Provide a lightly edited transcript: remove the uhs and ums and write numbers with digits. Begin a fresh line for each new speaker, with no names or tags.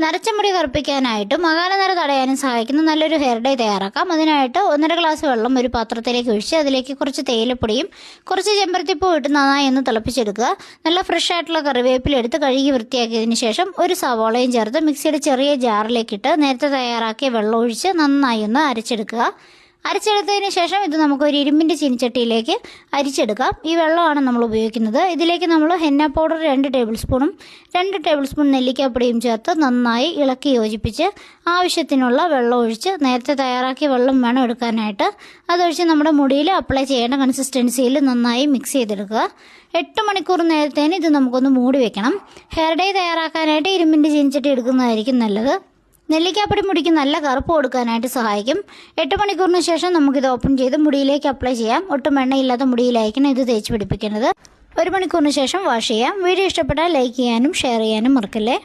നരച്ച മുടി കറുപ്പിക്കാനായിട്ടും അകാലനര തടയാനും സഹായിക്കുന്ന നല്ലൊരു ഹെയർ ഡൈ തയ്യാറാക്കാം. അതിനായിട്ട് 1.5 ഗ്ലാസ് വെള്ളം ഒരു പാത്രത്തിലേക്ക് ഒഴിച്ച് അതിലേക്ക് കുറച്ച് തേയിലപ്പൊടിയും കുറച്ച് ചെമ്പരത്തിപ്പൂ ഇട്ട് നന്നായി ഒന്ന് തിളപ്പിച്ചെടുക്കുക. നല്ല ഫ്രഷ് ആയിട്ടുള്ള കറിവേപ്പില എടുത്ത് കഴുകി വൃത്തിയാക്കിയതിന് ശേഷം ഒരു സവാളയും ചേർത്ത് മിക്സിയുടെ ചെറിയ ജാറിലേക്കിട്ട് നേരത്തെ തയ്യാറാക്കിയ വെള്ളം ഒഴിച്ച് നന്നായി ഒന്ന് അരച്ചെടുക്കുക. അരച്ചെടുത്തതിന് ശേഷം ഇത് നമുക്കൊരു ഇരുമ്പിൻ്റെ ചീനിച്ചട്ടിയിലേക്ക് അരിച്ചെടുക്കാം. ഈ വെള്ളമാണ് നമ്മൾ ഉപയോഗിക്കുന്നത്. ഇതിലേക്ക് നമ്മൾ ഹെന്ന പൗഡർ 2 ടേബിൾ സ്പൂണും 2 ടേബിൾ സ്പൂൺ നെല്ലിക്കാപ്പൊടിയും ചേർത്ത് നന്നായി ഇളക്കി യോജിപ്പിച്ച് ആവശ്യത്തിനുള്ള വെള്ളം ഒഴിച്ച് നേരത്തെ തയ്യാറാക്കിയ വെള്ളം വേണം എടുക്കാനായിട്ട്. അതൊഴിച്ച് നമ്മുടെ മുടിയിൽ അപ്ലൈ ചെയ്യേണ്ട കൺസിസ്റ്റൻസിയിൽ നന്നായി മിക്സ് ചെയ്തെടുക്കുക. 8 മണിക്കൂർ നേരത്തേന് ഇത് നമുക്കൊന്ന് മൂടി വെക്കണം. ഹെയർ ഡൈ തയ്യാറാക്കാനായിട്ട് ഇരുമ്പിൻ്റെ ചീനിച്ചട്ടി എടുക്കുന്നതായിരിക്കും നല്ലത്. നെല്ലിക്കാപ്പൊടി മുടിക്ക് നല്ല കറുപ്പ് കൊടുക്കാനായിട്ട് സഹായിക്കും. 8 മണിക്കൂറിന് ശേഷം നമുക്കിത് ഓപ്പൺ ചെയ്ത് മുടിയിലേക്ക് അപ്ലൈ ചെയ്യാം. ഒട്ടും എണ്ണയില്ലാത്ത മുടിയിലായിരിക്കണം ഇത് തേച്ച് പിടിപ്പിക്കുന്നത്. 1 മണിക്കൂറിന് ശേഷം വാഷ് ചെയ്യാം. വീഡിയോ ഇഷ്ടപ്പെട്ടാൽ ലൈക്ക് ചെയ്യാനും ഷെയർ ചെയ്യാനും മറക്കല്ലേ.